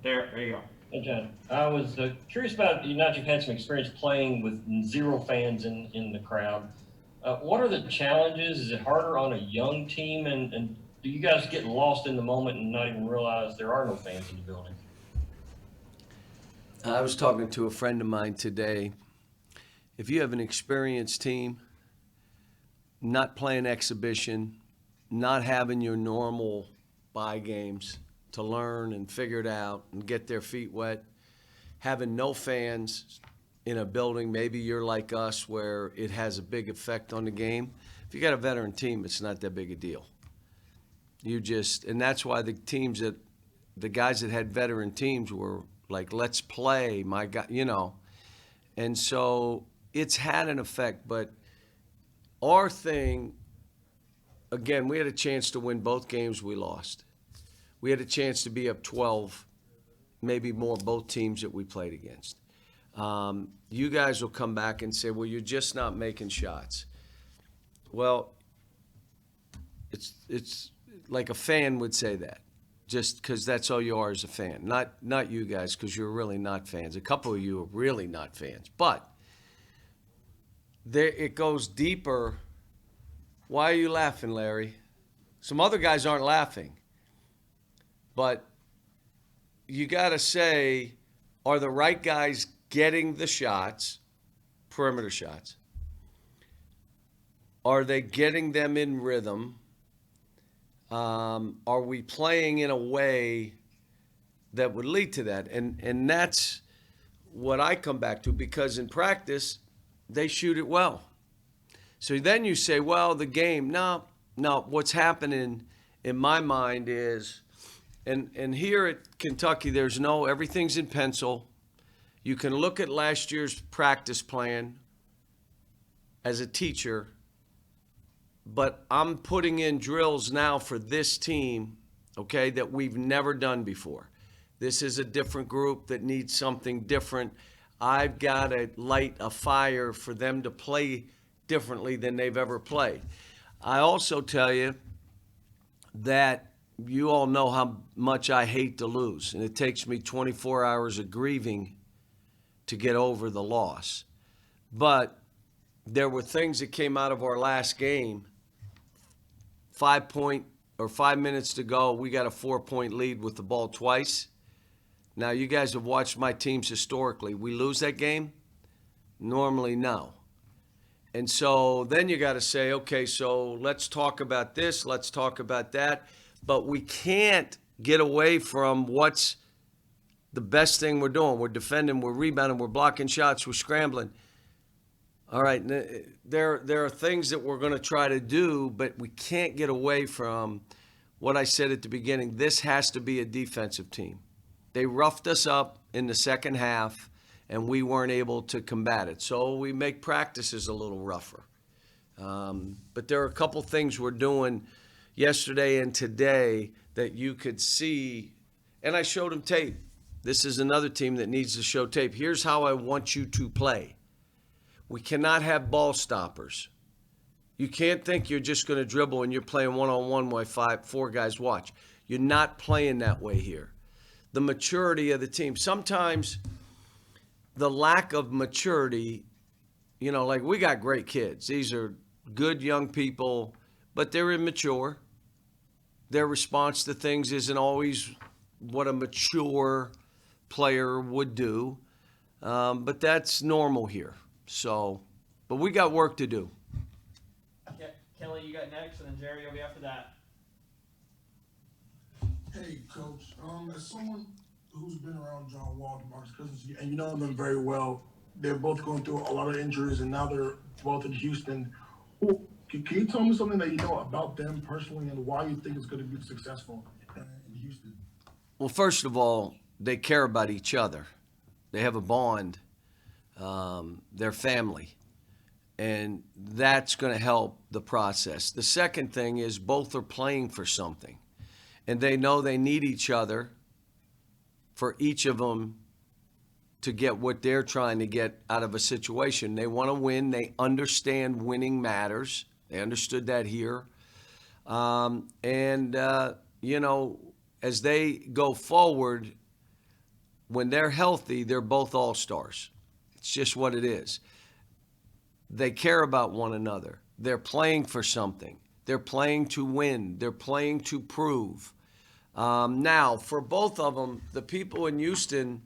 There you go. Hey, John. I was curious about you. Not you've had some experience playing with zero fans in the crowd. What are the challenges? Is it harder on a young team? And do you guys get lost in the moment and not even realize there are no fans in the building? I was talking to a friend of mine today. If you have an experienced team, not playing exhibition, not having your normal bye games to learn and figure it out and get their feet wet, having no fans in a building, maybe you're like us where it has a big effect on the game. If you got a veteran team, it's not that big a deal. And that's why the guys that had veteran teams were like, let's play, my God, And so it's had an effect, but our thing, again, we had a chance to win both games we lost. We had a chance to be up 12, maybe more, both teams that we played against. You guys will come back and say, well, you're just not making shots. Well, it's like a fan would say that, just because that's all you are as a fan. Not you guys, because you're really not fans. A couple of you are really not fans. But it goes deeper. Why are you laughing, Larry? Some other guys aren't laughing. But you got to say, are the right guys getting the shots, perimeter shots? Are they getting them in rhythm? Are we playing in a way that would lead to that? And that's what I come back to, because in practice, they shoot it well. So then you say, well, the game, no, what's happening in my mind is, and here at Kentucky, everything's in pencil. You can look at last year's practice plan as a teacher, but I'm putting in drills now for this team, okay, that we've never done before. This is a different group that needs something different. I've got to light a fire for them to play differently than they've ever played. I also tell you that you all know how much I hate to lose, and it takes me 24 hours of grieving to get over the loss. But there were things that came out of our last game. 5 minutes to go, we got a 4-point lead with the ball twice. Now, you guys have watched my teams historically. We lose that game? Normally, no. And so then you got to say, okay, so let's talk about this, let's talk about that. But we can't get away from what's the best thing we're doing. We're defending, we're rebounding, we're blocking shots, we're scrambling. All right, there are things that we're going to try to do, but we can't get away from what I said at the beginning. This has to be a defensive team. They roughed us up in the second half, and we weren't able to combat it. So we make practices a little rougher. But there are a couple things we're doing yesterday and today that you could see, and I showed them tape. This is another team that needs to show tape. Here's how I want you to play. We cannot have ball stoppers. You can't think you're just going to dribble and you're playing one-on-one while four guys watch. You're not playing that way here. The maturity of the team. Sometimes the lack of maturity, like we got great kids. These are good young people, but they're immature. Their response to things isn't always what a mature player would do. But that's normal here. So, but we got work to do. Kelly, you got next, and then Jerry will be after that. Hey, Coach. As someone who's been around John Wall and Marcus Cousins, and you know them very well, they're both going through a lot of injuries, and now they're both in Houston. Can you tell me something that you know about them personally and why you think it's going to be successful in Houston? Well, first of all, they care about each other. They have a bond. They're family. And that's going to help the process. The second thing is both are playing for something. And they know they need each other for each of them to get what they're trying to get out of a situation. They want to win. They understand winning matters. They understood that here. As they go forward, when they're healthy, they're both all-stars. It's just what it is. They care about one another. They're playing for something. They're playing to win. They're playing to prove. Now, for both of them, the people in Houston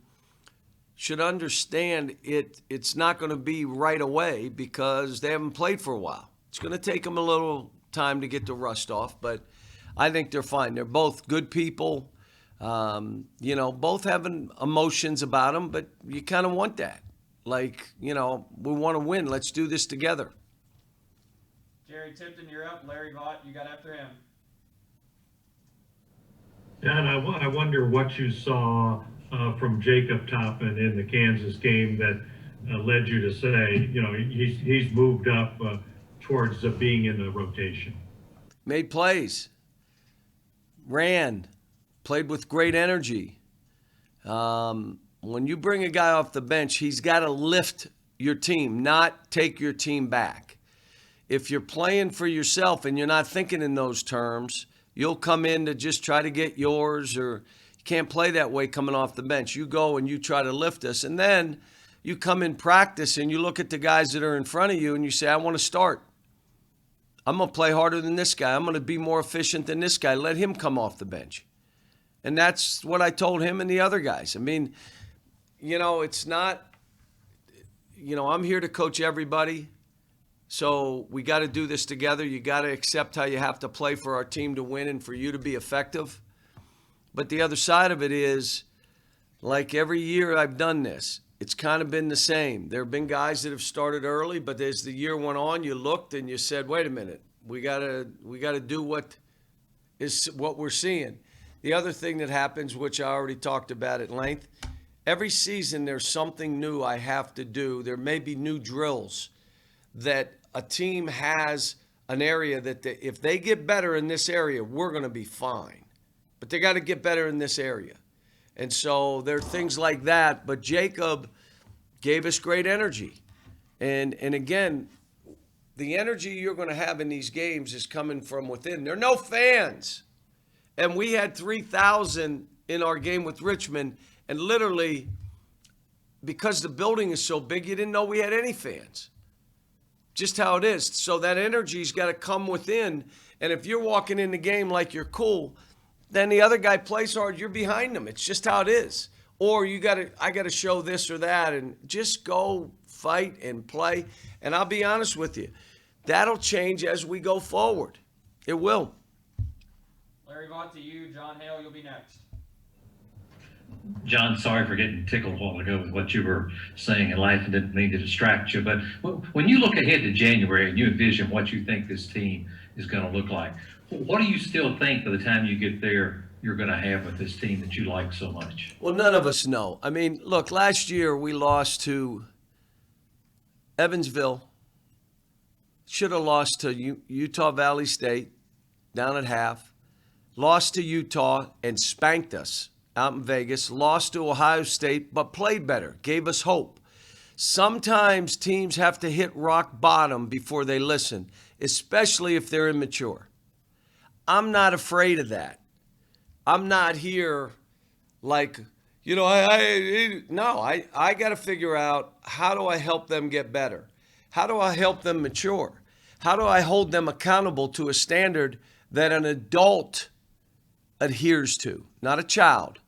should understand it's not going to be right away because they haven't played for a while. It's going to take them a little time to get the rust off, but I think they're fine. They're both good people, both having emotions about them, but you kind of want that. Like, we want to win. Let's do this together. Jerry Tipton, you're up. Larry Vaught, you got after him. Yeah, and I wonder what you saw from Jacob Topham in the Kansas game that led you to say, he's moved up towards being in the rotation. Made plays, ran, played with great energy. When you bring a guy off the bench, he's got to lift your team, not take your team back. If you're playing for yourself and you're not thinking in those terms, you'll come in to just try to get yours, or you can't play that way coming off the bench. You go and you try to lift us, and then you come in practice and you look at the guys that are in front of you and you say, I want to start. I'm going to play harder than this guy. I'm going to be more efficient than this guy. Let him come off the bench. And that's what I told him and the other guys. I mean, it's not, I'm here to coach everybody. So we got to do this together. You got to accept how you have to play for our team to win and for you to be effective. But the other side of it is, like every year I've done this, it's kind of been the same. There have been guys that have started early, but as the year went on, you looked and you said, wait a minute, we gotta do what we're seeing. The other thing that happens, which I already talked about at length, every season there's something new I have to do. There may be new drills that a team has an area that if they get better in this area, we're going to be fine. But they got to get better in this area. And so there are things like that. But Jacob gave us great energy. And again, the energy you're going to have in these games is coming from within. There are no fans. And we had 3,000 in our game with Richmond. And literally, because the building is so big, you didn't know we had any fans. Just how it is. So that energy's got to come within. And if you're walking in the game like you're cool, then the other guy plays hard, you're behind him. It's just how it is. Or I got to show this or that, and just go fight and play. And I'll be honest with you, that'll change as we go forward. It will. Larry Vaught to you. John Hale, you'll be next. John, sorry for getting tickled a while ago with what you were saying in life and didn't mean to distract you. But when you look ahead to January and you envision what you think this team is going to look like, what do you still think by the time you get there you're going to have with this team that you like so much? Well, none of us know. I mean, look, last year we lost to Evansville. Should have lost to Utah Valley State down at half. Lost to Utah and spanked us out in Vegas. Lost to Ohio State, but played better. Gave us hope. Sometimes teams have to hit rock bottom before they listen, especially if they're immature. I'm not afraid of that. I'm not here like, I got to figure out, how do I help them get better? How do I help them mature? How do I hold them accountable to a standard that an adult adheres to, not a child?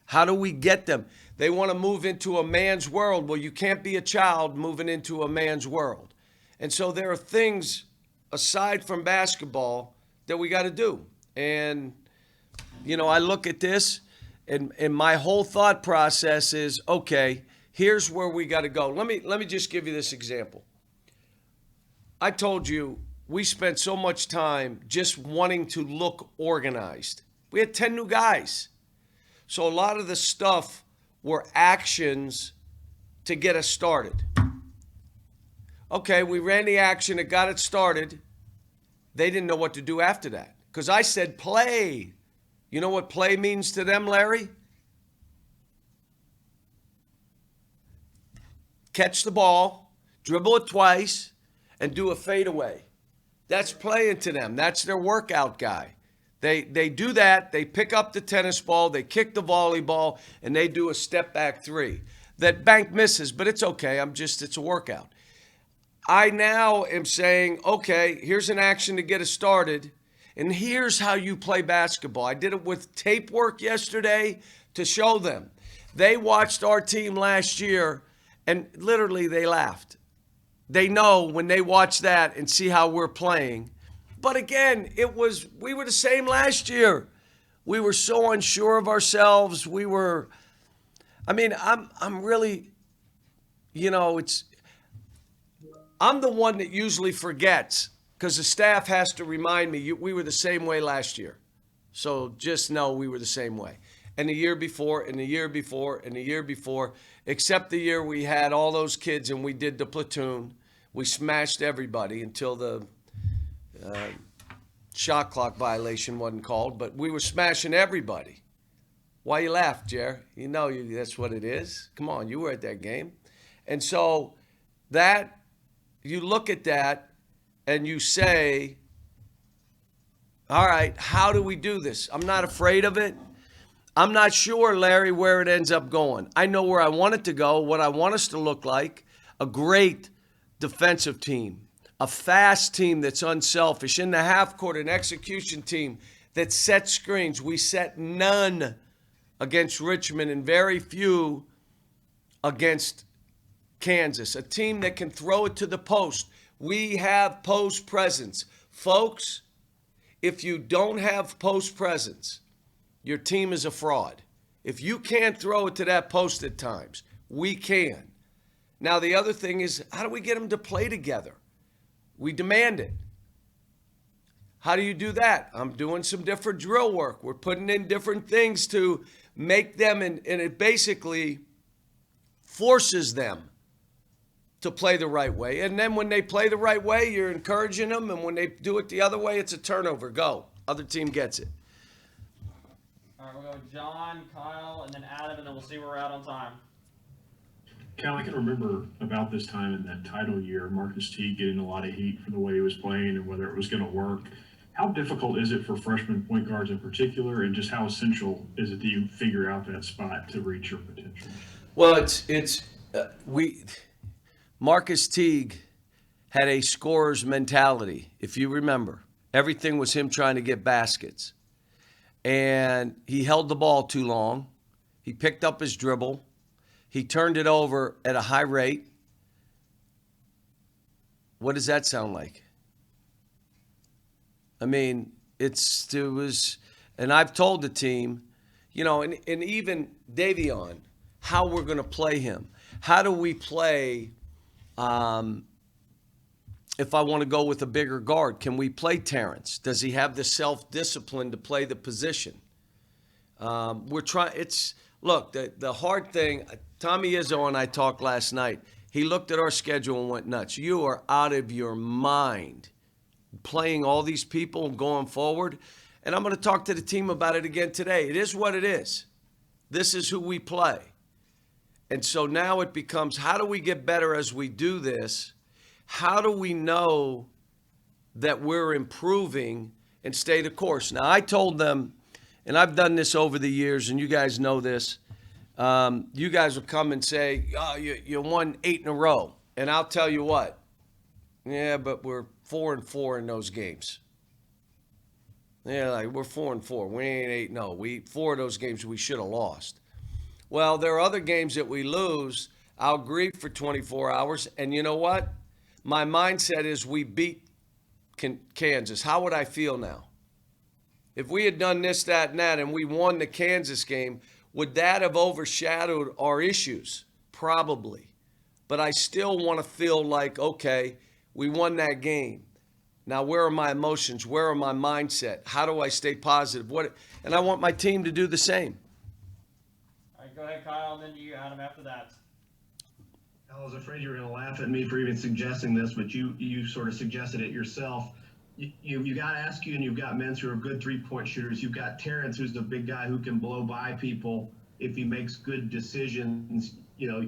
How do we get them? They want to move into a man's world. Well, you can't be a child moving into a man's world. And so there are things aside from basketball that we got to do. And, I look at this and my whole thought process is, okay, here's where we got to go. Let me just give you this example. I told you we spent so much time just wanting to look organized. We had 10 new guys. So a lot of the stuff were actions to get us started. Okay, we ran the action that got it started. They didn't know what to do after that. Because I said play. You know what play means to them, Larry? Catch the ball, dribble it twice, and do a fadeaway. That's playing to them. That's their workout guy. They do that. They pick up the tennis ball, they kick the volleyball, and they do a step back three that Bank misses, but it's okay. It's a workout. I now am saying, okay, here's an action to get us started, and here's how you play basketball. I did it with tape work yesterday to show them. They watched our team last year, and literally they laughed. They know when they watch that and see how we're playing. But again, we were the same last year. We were so unsure of ourselves. I'm really, I'm the one that usually forgets because the staff has to remind me we were the same way last year. So just know we were the same way. And the year before, and the year before, and the year before, except the year we had all those kids and we did the platoon. We smashed everybody until the shot clock violation wasn't called, but we were smashing everybody. Why you laugh, Jer? That's what it is. Come on, you were at that game. And so you look at that and you say, all right, how do we do this? I'm not afraid of it. I'm not sure, Larry, where it ends up going. I know where I want it to go, what I want us to look like, a great defensive team, a fast team that's unselfish, in the half court, an execution team that sets screens. We set none against Richmond and very few against Kansas, a team that can throw it to the post. We have post presence. Folks, if you don't have post presence, your team is a fraud. If you can't throw it to that post at times, we can. Now, the other thing is, how do we get them to play together? We demand it. How do you do that? I'm doing some different drill work. We're putting in different things to make them, and it basically forces them to play the right way. And then when they play the right way, you're encouraging them. And when they do it the other way, it's a turnover. Go. Other team gets it. All right, we'll go John, Kyle, and then Adam, and then we'll see where we're at on time. Cal, I can remember about this time in that title year, Marcus Teague getting a lot of heat for the way he was playing and whether it was going to work. How difficult is it for freshman point guards in particular, and just how essential is it that you figure out that spot to reach your potential? Well, Marcus Teague had a scorer's mentality, if you remember. Everything was him trying to get baskets. And he held the ball too long. He picked up his dribble. He turned it over at a high rate. What does that sound like? I mean, it was, and I've told the team, and even Davion, how we're going to play him. How do we play if I want to go with a bigger guard? Can we play Terrence? Does he have the self-discipline to play the position? We're trying. Look, the hard thing, Tommy Izzo and I talked last night. He looked at our schedule and went nuts. You are out of your mind playing all these people going forward. And I'm going to talk to the team about it again today. It is what it is. This is who we play. And so now it becomes, how do we get better as we do this? How do we know that we're improving and stay the course? Now, I told them, and I've done this over the years, and you guys know this. You guys will come and say, oh, you won 8 in a row. And I'll tell you what. Yeah, but we're 4-4 in those games. Yeah, like we're 4-4. We ain't 8-0. 4 of those games we should have lost. Well, there are other games that we lose. I'll grieve for 24 hours. And you know what? My mindset is we beat Kansas. How would I feel now? If we had done this, that, and that, and we won the Kansas game, would that have overshadowed our issues? Probably. But I still want to feel like, okay, we won that game. Now, where are my emotions? Where are my mindset? How do I stay positive? And I want my team to do the same. All right, go ahead, Kyle, and then you, Adam, after that. I was afraid you were going to laugh at me for even suggesting this, but you sort of suggested it yourself. You got Askew and you've got Mintz who are good three-point shooters. You've got Terrence, who's the big guy who can blow by people if he makes good decisions.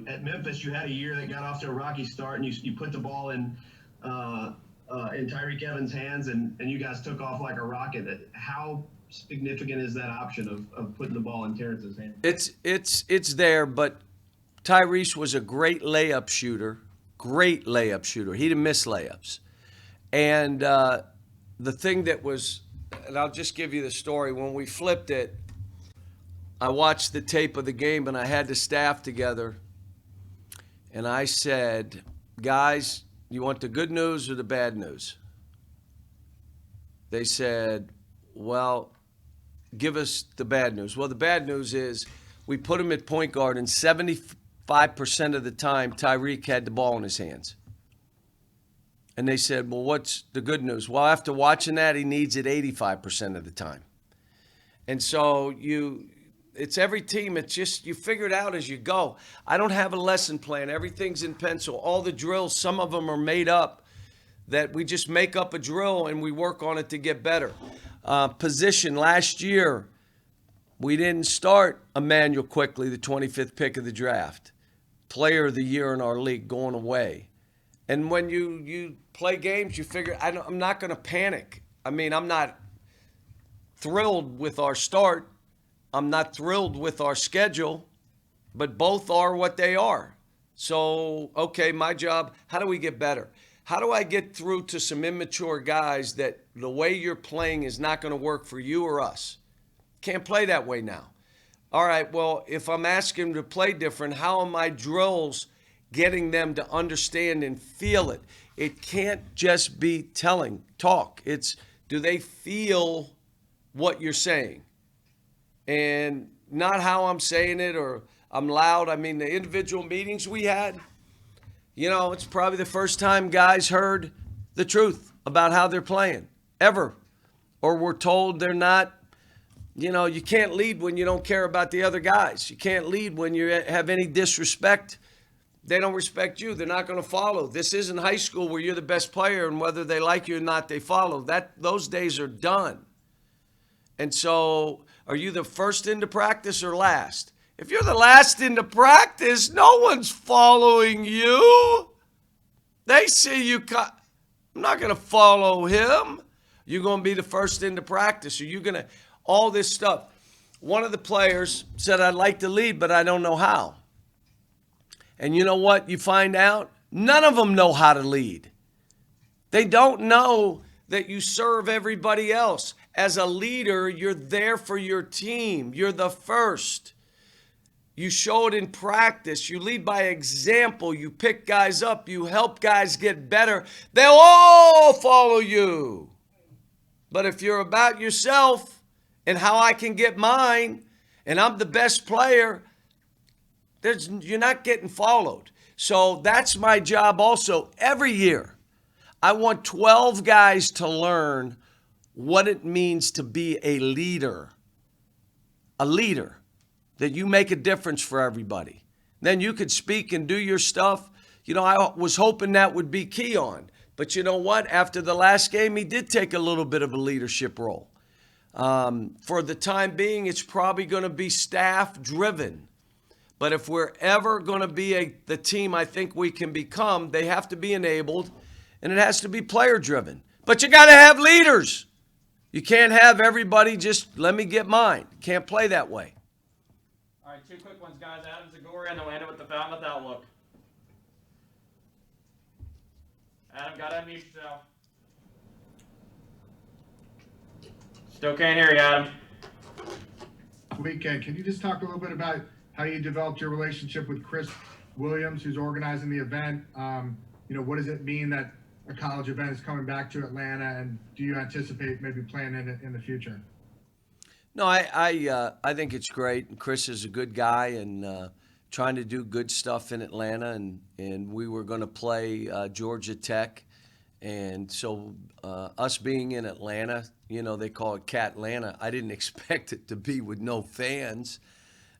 At Memphis, you had a year that got off to a rocky start, and you put the ball in Tyreek Evans' hands, and you guys took off like a rocket. How significant is that option of putting the ball in Terrence's hands? It's there, but Tyrese was a great layup shooter. Great layup shooter. He didn't miss layups. And the thing that was, and I'll just give you the story. When we flipped it, I watched the tape of the game, and I had the staff together. And I said, guys, you want the good news or the bad news? They said, well, give us the bad news. Well, the bad news is we put him at point guard, and 75% of the time, Tyreek had the ball in his hands. And they said, well, what's the good news? Well, after watching that, he needs it 85% of the time. And so it's every team. It's just you figure it out as you go. I don't have a lesson plan. Everything's in pencil. All the drills, some of them are made up that we just make up a drill and we work on it to get better. Position, last year, we didn't start Emmanuel Quickly, the 25th pick of the draft. Player of the year in our league, going away. And when you play games, you figure, I'm not going to panic. I mean, I'm not thrilled with our start. I'm not thrilled with our schedule, but both are what they are. So, okay, my job, how do we get better? How do I get through to some immature guys that the way you're playing is not going to work for you or us? Can't play that way now. All right, well, if I'm asking them to play different, how are my drills getting them to understand and feel it? It can't just be talk. It's, do they feel what you're saying? And not how I'm saying it or I'm loud. I mean, the individual meetings we had, it's probably the first time guys heard the truth about how they're playing, ever. Or were told they're not, you can't lead when you don't care about the other guys. You can't lead when you have any disrespect. They don't respect you. They're not going to follow. This isn't high school where you're the best player and whether they like you or not, they follow. Those days are done. And so are you the first into practice or last? If you're the last into practice, no one's following you. They see you. I'm not going to follow him. You're going to be the first into practice. Are you going to, all this stuff. One of the players said, I'd like to lead, but I don't know how. And you know what you find out? None of them know how to lead. They don't know that you serve everybody else. As a leader, you're there for your team. You're the first. You show it in practice. You lead by example. You pick guys up. You help guys get better. They'll all follow you. But if you're about yourself and how I can get mine and I'm the best player, you're not getting followed. So that's my job also. Every year, I want 12 guys to learn what it means to be a leader. A leader. That you make a difference for everybody. Then you could speak and do your stuff. I was hoping that would be Keon. But you know what? After the last game, he did take a little bit of a leadership role. For the time being, it's probably going to be staff-driven. But if we're ever going to be the team I think we can become, they have to be enabled, and it has to be player-driven. But you got to have leaders. You can't have everybody just, let me get mine. Can't play that way. All right, two quick ones, guys. Adam Zagori, and then we'll end it with the Falmouth Outlook. Adam, got to unmute yourself. Still can't hear you, Adam. Weekend. Can you just talk a little bit about how you developed your relationship with Chris Williams, who's organizing the event? What does it mean that a college event is coming back to Atlanta, and do you anticipate maybe playing in it in the future? No, I think it's great. Chris is a good guy and trying to do good stuff in Atlanta, and we were going to play Georgia Tech. And so us being in Atlanta, they call it Catlanta. I didn't expect it to be with no fans,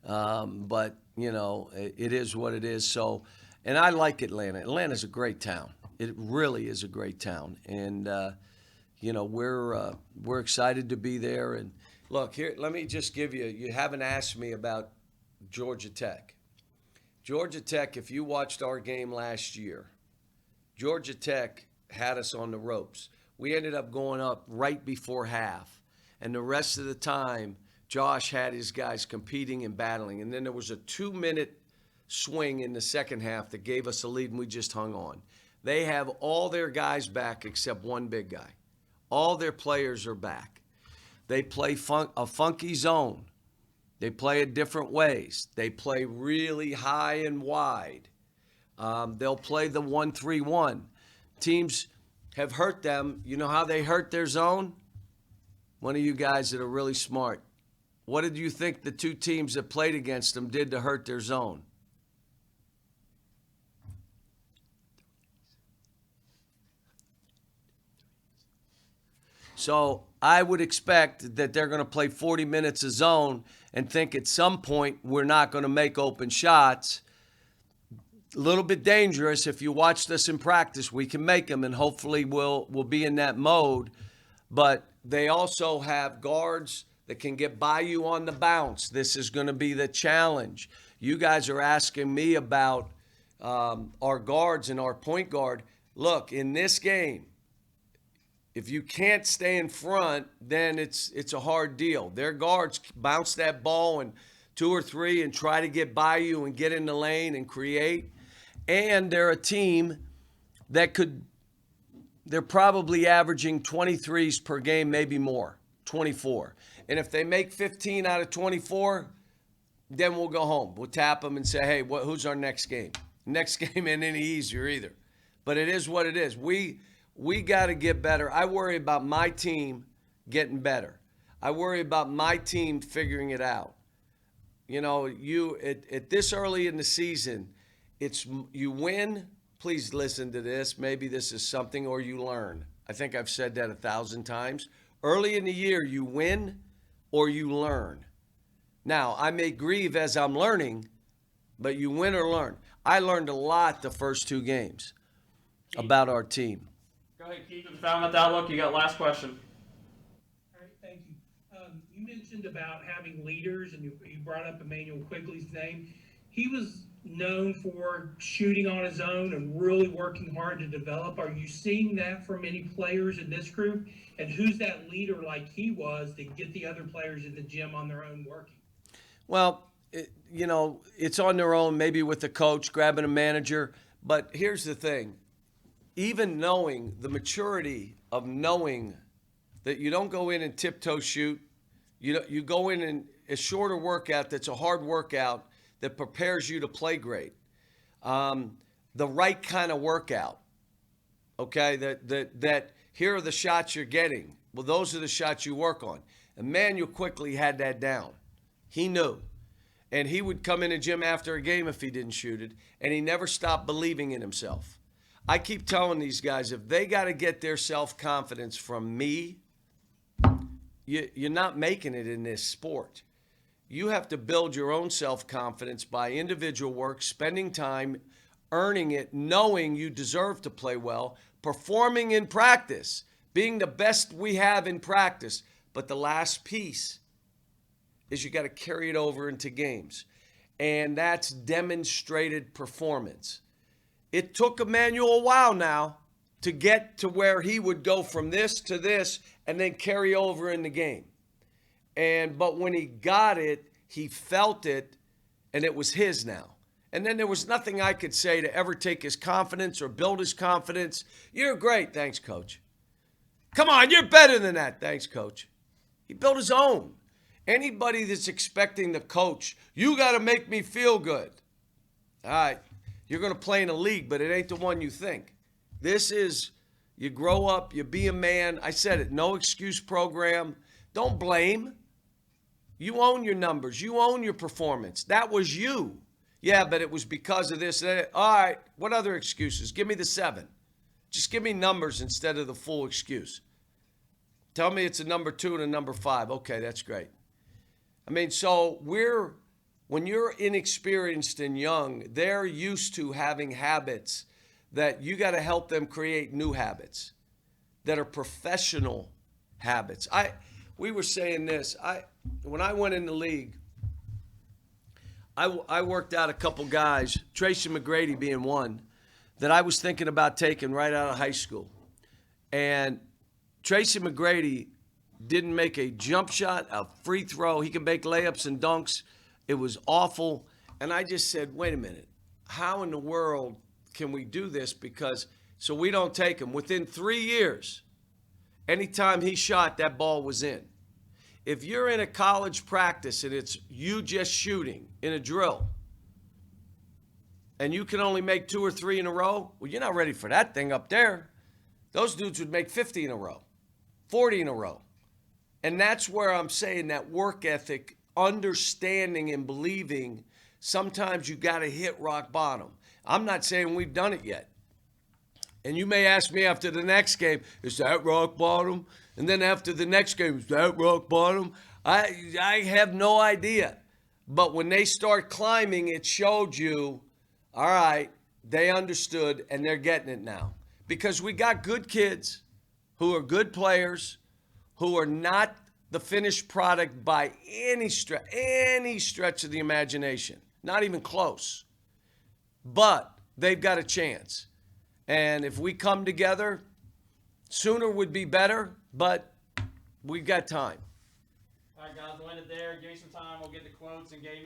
but, it is what it is. So, and I like Atlanta. Atlanta's a great town. It really is a great town. And, we're excited to be there. And look, here, let me just give you haven't asked me about Georgia Tech. Georgia Tech, if you watched our game last year, Georgia Tech had us on the ropes. We ended up going up right before half. And the rest of the time, Josh had his guys competing and battling. And then there was a 2-minute swing in the second half that gave us a lead, and we just hung on. They have all their guys back except one big guy. All their players are back. They play a funky zone. They play it different ways. They play really high and wide. They'll play the 1-3-1. Teams have hurt them. You know how they hurt their zone? One of you guys that are really smart. What did you think the two teams that played against them did to hurt their zone? So I would expect that they're going to play 40 minutes of zone and think at some point we're not going to make open shots. A little bit dangerous. If you watched us in practice, we can make them, and hopefully we'll be in that mode. But they also have guards that can get by you on the bounce. This is going to be the challenge. You guys are asking me about our guards and our point guard. Look, in this game, if you can't stay in front, then it's a hard deal. Their guards bounce that ball and 2 or 3 and try to get by you and get in the lane and create. And they're a team that they're probably averaging 23s per game, maybe more, 24. And if they make 15 out of 24, then we'll go home. We'll tap them and say, hey, who's our next game? Next game ain't any easier either. But it is what it is. We got to get better. I worry about my team getting better. I worry about my team figuring it out. You know, at this early in the season, you win. Please listen to this. Maybe this is something, or you learn. I think I've said that 1,000 times. Early in the year, you win or you learn. Now, I may grieve as I'm learning, but you win or learn. I learned a lot the first 2 games about our team. Go ahead, Keith, with Falmouth Outlook. You got last question. All right, thank you. You mentioned about having leaders, and you brought up Emmanuel Quigley's name. He was known for shooting on his own and really working hard to develop. Are you seeing that from any players in this group? And who's that leader like he was to get the other players in the gym on their own working? Well, it's on their own, maybe with the coach, grabbing a manager. But here's the thing. Even knowing the maturity of knowing that you don't go in and tiptoe shoot, you go in and a shorter workout that's a hard workout that prepares you to play great. The right kind of workout, okay, that here are the shots you're getting. Well, those are the shots you work on. Emmanuel quickly had that down. He knew. And he would come in the gym after a game if he didn't shoot it, and he never stopped believing in himself. I keep telling these guys, if they got to get their self-confidence from me, you're not making it in this sport. You have to build your own self-confidence by individual work, spending time, earning it, knowing you deserve to play well, performing in practice, being the best we have in practice. But the last piece is you got to carry it over into games. And that's demonstrated performance. It took Emmanuel a while now to get to where he would go from this to this and then carry over in the game. But when he got it, he felt it, and it was his now. And then there was nothing I could say to ever take his confidence or build his confidence. You're great. Thanks, coach. Come on, you're better than that. Thanks, coach. He built his own. Anybody that's expecting the coach, you got to make me feel good. All right, you're going to play in a league, but it ain't the one you think. This is, you grow up, you be a man. I said it, no excuse program. Don't blame. You own your numbers. You own your performance. That was you. Yeah, but it was because of this. All right, what other excuses? Give me the 7. Just give me numbers instead of the full excuse. Tell me it's a number 2 and a number 5. Okay, that's great. I mean, so when you're inexperienced and young, they're used to having habits that you got to help them create new habits that are professional habits. We were saying this. When I went in the league, I worked out a couple guys, Tracy McGrady being one, that I was thinking about taking right out of high school. And Tracy McGrady didn't make a jump shot, a free throw. He can make layups and dunks. It was awful. And I just said, wait a minute. How in the world can we do this? Because so we don't take him. Within 3 years, anytime he shot, that ball was in. If you're in a college practice and it's you just shooting in a drill, and you can only make 2 or 3 in a row, well, you're not ready for that thing up there. Those dudes would make 50 in a row, 40 in a row. And that's where I'm saying that work ethic, understanding and believing, sometimes you got to hit rock bottom. I'm not saying we've done it yet. And you may ask me after the next game, is that rock bottom? And then after the next game, is that rock bottom? I have no idea. But when they start climbing, it showed you, all right, they understood and they're getting it now. Because we got good kids who are good players, who are not the finished product by any stretch of the imagination. Not even close. But they've got a chance. And if we come together, sooner would be better, but we've got time. All right, guys, we'll end it there. Give me some time. We'll get the quotes and game